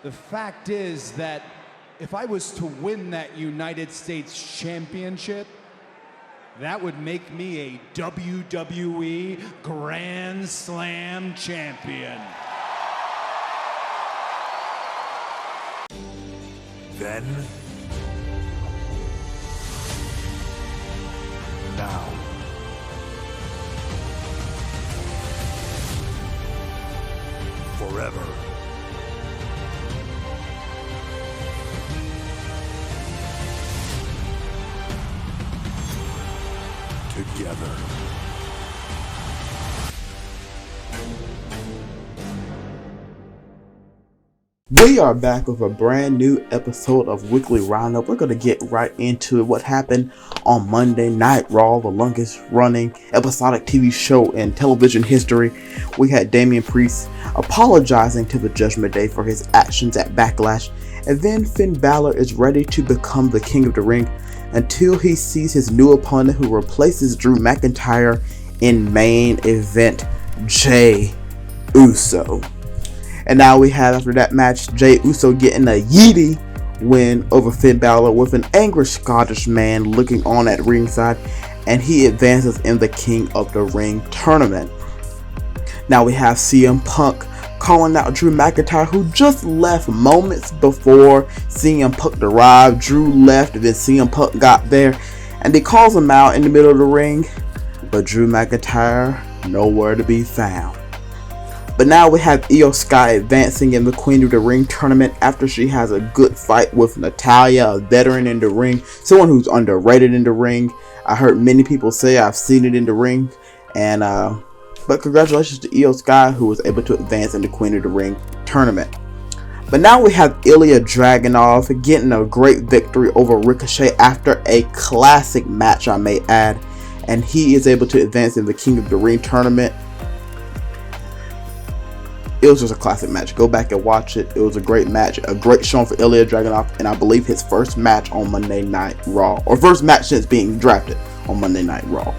The fact is that if I was to win that United States Championship, that would make me a WWE Grand Slam champion. Then, now, forever. Together. We are back with a brand new episode of Weekly Roundup. We're going to get right into what happened on Monday Night Raw, the longest running episodic TV show in television history. We had Damian Priest apologizing to the Judgment Day for his actions at Backlash, and then Finn Balor is ready to become the King of the Ring until he sees his new opponent who replaces Drew McIntyre in main event Jey Uso. And now we have, after that match, Jey Uso getting a yeety win over Finn Balor with an angry Scottish man looking on at ringside, and he advances in the King of the Ring tournament. Now we have CM Punk calling out Drew McIntyre, who just left moments before CM Punk arrived. Drew left, and then CM Punk got there, and he calls him out in the middle of the ring, but Drew McIntyre nowhere to be found. But now we have Io Sky advancing in the Queen of the Ring tournament after she has a good fight with Natalya, a veteran in the ring, someone who's underrated in the ring. I heard many people say I've seen it in the ring, and but congratulations to Io Sky, who was able to advance in the Queen of the Ring tournament. But now we have Ilya Dragunov getting a great victory over Ricochet after a classic match, I may add, and he is able to advance in the King of the Ring tournament. It was just a classic match. Go back and watch it. It was a great match, a great showing for Ilya Dragunov, and I believe his first match on Monday Night Raw, or first match since being drafted on Monday Night Raw.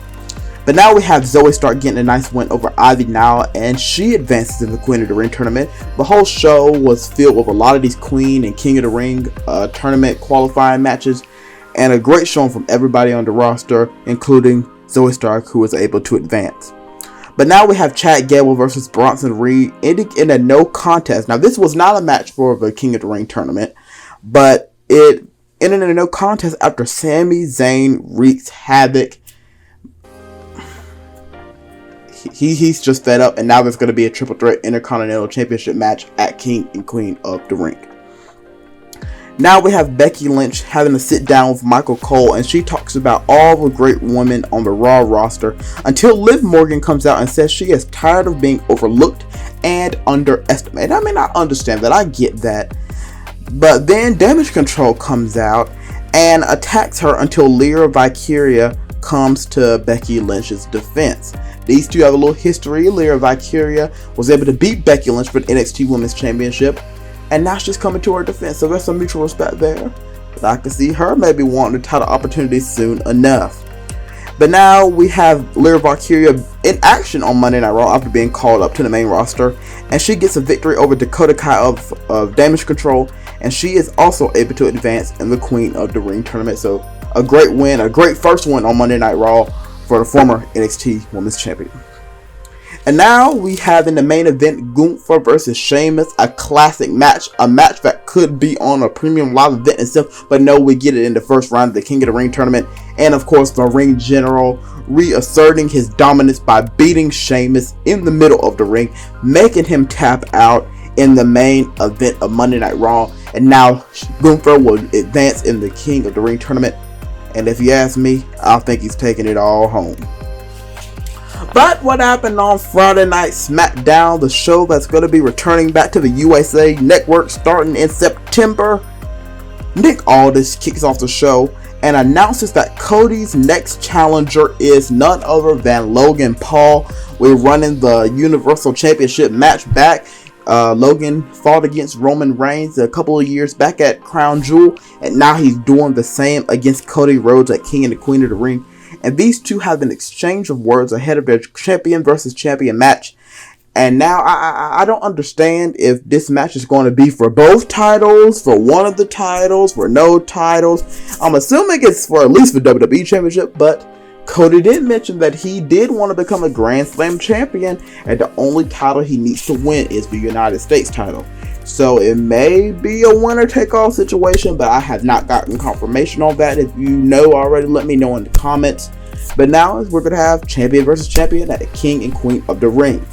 But now we have Zoe Stark getting a nice win over Ivy Nile, and she advances in the Queen of the Ring tournament. The whole show was filled with a lot of these Queen and King of the Ring tournament qualifying matches, and a great showing from everybody on the roster, including Zoe Stark, who was able to advance. But now we have Chad Gable versus Bronson Reed ending in a no contest. Now this was not a match for the King of the Ring tournament, but it ended in a no contest after Sami Zayn wreaks havoc. He's just fed up, and now there's going to be a triple threat Intercontinental Championship match at King and Queen of the Ring. Now we have Becky Lynch having a sit down with Michael Cole, and she talks about all the great women on the Raw roster until Liv Morgan comes out and says she is tired of being overlooked and underestimated. I mean, I understand that, I get that. But then Damage Control comes out and attacks her until Lyra Valkyria comes to Becky Lynch's defense. These two have a little history. Lyra Valkyria was able to beat Becky Lynch for the NXT Women's Championship, and now she's coming to her defense, so there's some mutual respect there. But I can see her maybe wanting the title opportunity soon enough. But now we have Lyra Valkyria in action on Monday Night Raw after being called up to the main roster, and she gets a victory over Dakota Kai of Damage Control, and she is also able to advance in the Queen of the Ring tournament. So a great win, a great first win on Monday Night Raw for the former NXT Women's Champion. And now we have in the main event Gunther versus Sheamus, a classic match, a match that could be on a premium live event itself, but no, we get it in the first round of the King of the Ring tournament. And of course, the Ring General reasserting his dominance by beating Sheamus in the middle of the ring, making him tap out in the main event of Monday Night Raw. And now Gunther will advance in the King of the Ring tournament. And if you ask me, I think he's taking it all home. But what happened on Friday Night SmackDown, the show that's going to be returning back to the USA Network starting in September? Nick Aldis kicks off the show and announces that Cody's next challenger is none other than Logan Paul. We're running the Universal Championship match back. Logan fought against Roman Reigns a couple of years back at Crown Jewel, and now he's doing the same against Cody Rhodes at King and the Queen of the Ring. And these two have an exchange of words ahead of their champion versus champion match. And now I don't understand if this match is going to be for both titles, for one of the titles, for no titles. I'm assuming it's for at least the WWE Championship, but Cody did mention that he did want to become a Grand Slam champion, and the only title he needs to win is the United States title. So it may be a winner-take-all situation, but I have not gotten confirmation on that. If you know already, let me know in the comments. But now we're going to have champion versus champion at the King and Queen of the Ring.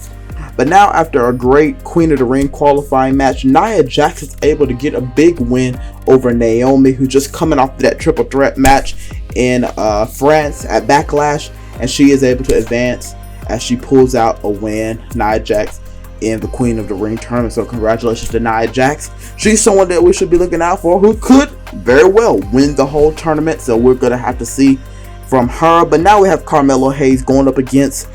But now, after a great Queen of the Ring qualifying match, Nia Jax is able to get a big win over Naomi, who's just coming off that triple threat match in France at Backlash, and she is able to advance as she pulls out a win, Nia Jax, in the Queen of the Ring tournament. So congratulations to Nia Jax. She's someone that we should be looking out for, who could very well win the whole tournament. So we're going to have to see from her. But now we have Carmelo Hayes going up against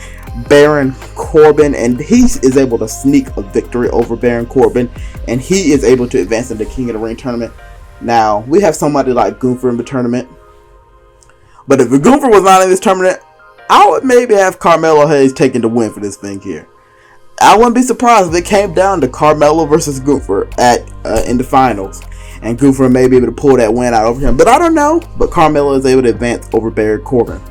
Baron Corbin, and he is able to sneak a victory over Baron Corbin, and he is able to advance in the King of the Ring tournament. Now we have somebody like Gunther in the tournament, but if Gunther was not in this tournament, I would maybe have Carmelo Hayes taking the win for this thing here. I wouldn't be surprised if it came down to Carmelo versus Gunther in the finals, and Gunther may be able to pull that win out over him, but I don't know. But Carmelo is able to advance over Baron Corbin.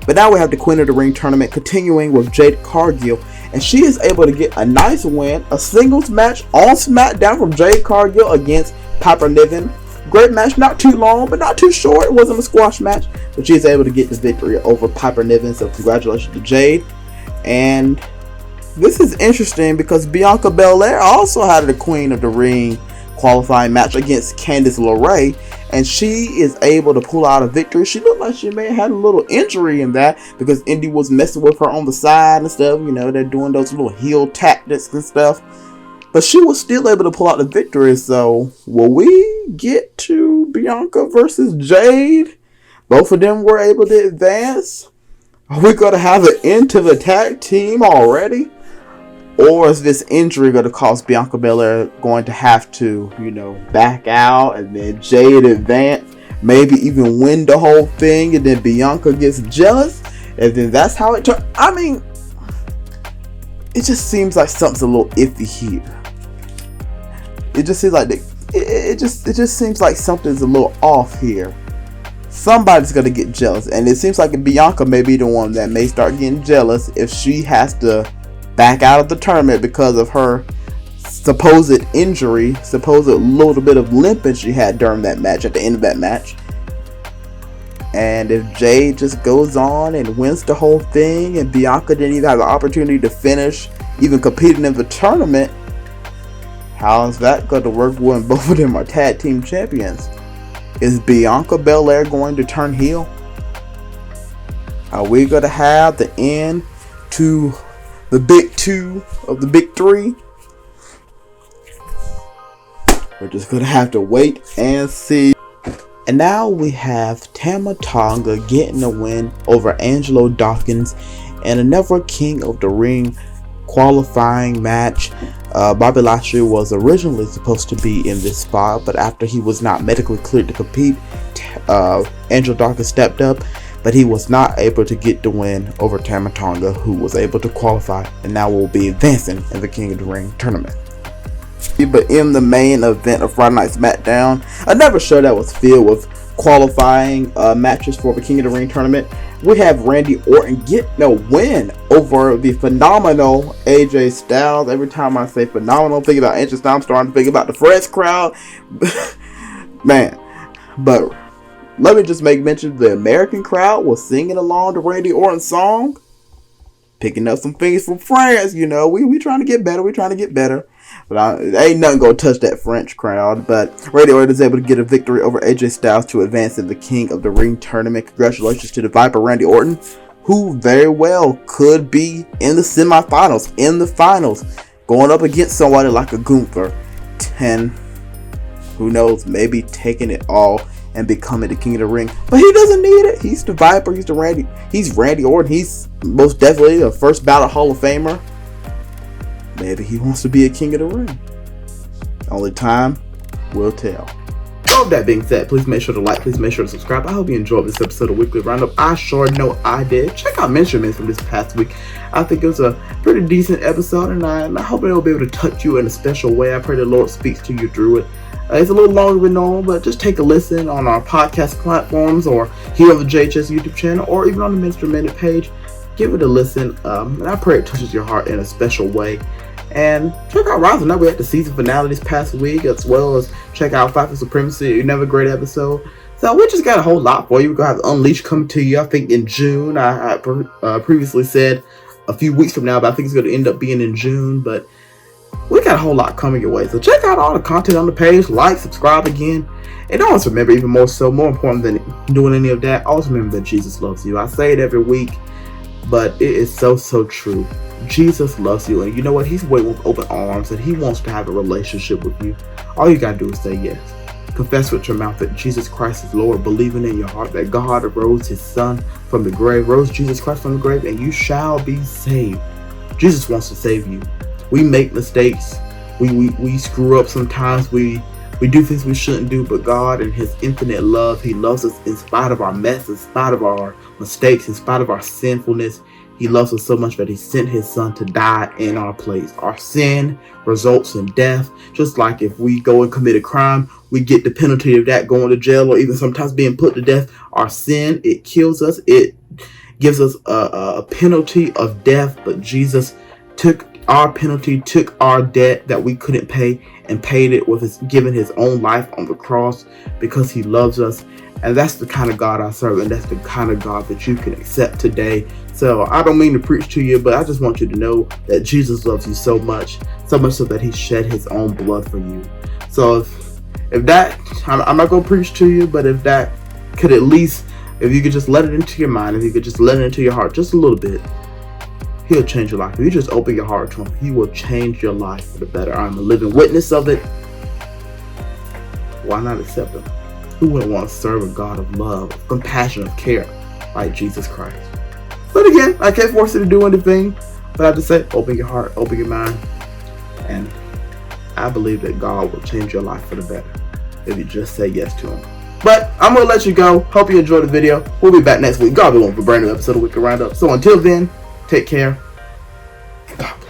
But now we have the Queen of the Ring tournament continuing with Jade Cargill, and she is able to get a nice win, a singles match on SmackDown from Jade Cargill against Piper Niven. Great match, not too long, but not too short. It wasn't a squash match, but she is able to get the victory over Piper Niven, so congratulations to Jade. And this is interesting because Bianca Belair also had the Queen of the Ring qualifying match against Candice LeRae, and she is able to pull out a victory. She looked like she may have had a little injury in that because Indy was messing with her on the side and stuff. You know, they're doing those little heel tactics and stuff, but she was still able to pull out the victory. So will we get to Bianca versus Jade? Both of them were able to advance. Are we going to have an end to the tag team already? Or is this injury going to cause Bianca Belair going to have to, back out, and then Jade advance, maybe even win the whole thing, and then Bianca gets jealous, and then that's how it turns? I mean, it just seems like something's a little iffy here. It just seems like it just seems like something's a little off here. Somebody's going to get jealous, and it seems like Bianca may be the one that may start getting jealous if she has to back out of the tournament because of her supposed injury, supposed little bit of limping she had during that match, at the end of that match. And if Jade just goes on and wins the whole thing, and Bianca didn't even have the opportunity to finish even competing in the tournament, how is that going to work when both of them are tag team champions? Is Bianca Belair going to turn heel? Are we going to have the end to the big two of the big three? We're just gonna have to wait and see. And now we have Tama Tonga getting a win over Angelo Dawkins and another King of the Ring qualifying match. Bobby Lashley was originally supposed to be in this spot, but after he was not medically cleared to compete, Angelo Dawkins stepped up, but he was not able to get the win over Tama Tonga, who was able to qualify and now will be advancing in the King of the Ring tournament. But in the main event of Friday Night SmackDown, another show that was filled with qualifying matches for the King of the Ring tournament, we have Randy Orton getting a win over the phenomenal AJ Styles. Every time I say phenomenal, think about AJ Styles, I'm starting to think about the Fresh crowd. Man, but let me just make mention, the American crowd was singing along to Randy Orton's song, picking up some things from France. We trying to get better. We trying to get better. But ain't nothing gonna touch that French crowd. But Randy Orton is able to get a victory over AJ Styles to advance in the King of the Ring tournament. Congratulations to the Viper Randy Orton, who very well could be in the semifinals, in the finals, going up against somebody like a Gunther. 10, who knows, maybe taking it all and becoming the King of the Ring. But he doesn't need it. He's the Viper. He's Randy Orton. He's most definitely a first ballot Hall of Famer. Maybe he wants to be a King of the Ring. Only time will tell. So with that being said, please make sure to like, please make sure to subscribe. I hope you enjoyed this episode of Weekly Roundup. I sure know I did. Check out Measurements from this past week. I think it was a pretty decent episode, and I hope it will be able to touch you in a special way. I pray the Lord speaks to you through it. It's a little longer than normal, but just take a listen on our podcast platforms or here on the JHS YouTube channel or even on the Minister Minute page. Give it a listen, and I pray it touches your heart in a special way. And check out Wrasslin. We had the season finale this past week, as well as check out Fight for Supremacy, another great episode. So we just got a whole lot for you. We're going to have Unleashed coming to you, I think, in June. I previously said a few weeks from now, but I think it's going to end up being in June. But we got a whole lot coming your way. So check out all the content on the page. Like, subscribe again. And always remember, even more important than doing any of that, always remember that Jesus loves you. I say it every week, but it is so true. Jesus loves you, and you know what? He's waiting with open arms, and he wants to have a relationship with you. All you gotta do is say yes. Confess with your mouth that Jesus Christ is Lord, believing in your heart that God arose his son from the grave, rose Jesus Christ from the grave, and you shall be saved. Jesus wants to save you. We make mistakes. We screw up sometimes. We do things we shouldn't do, but God, in his infinite love, he loves us in spite of our mess, in spite of our mistakes, in spite of our sinfulness. He loves us so much that he sent his son to die in our place. Our sin results in death. Just like if we go and commit a crime, we get the penalty of that, going to jail or even sometimes being put to death. Our sin, it kills us. It gives us a penalty of death. But Jesus took our penalty, took our debt that we couldn't pay, and paid it with giving his own life on the cross because he loves us. And that's the kind of God I serve, and that's the kind of God that you can accept today. So I don't mean to preach to you, but I just want you to know that Jesus loves you so much so that he shed his own blood for you. So if that, I'm not going to preach to you, but if that could at least, if you could just let it into your mind, if you could just let it into your heart just a little bit, he'll change your life. If you just open your heart to him, he will change your life for the better. I'm a living witness of it. Why not accept him? Who wouldn't want to serve a God of love, of compassion, of care, like Jesus Christ? But again, I can't force you to do anything, but I have to say, open your heart, open your mind, and I believe that God will change your life for the better if you just say yes to him. But I'm going to let you go. Hope you enjoyed the video. We'll be back next week. God willing for a brand new episode of Weekly Roundup. So until then, take care. God bless.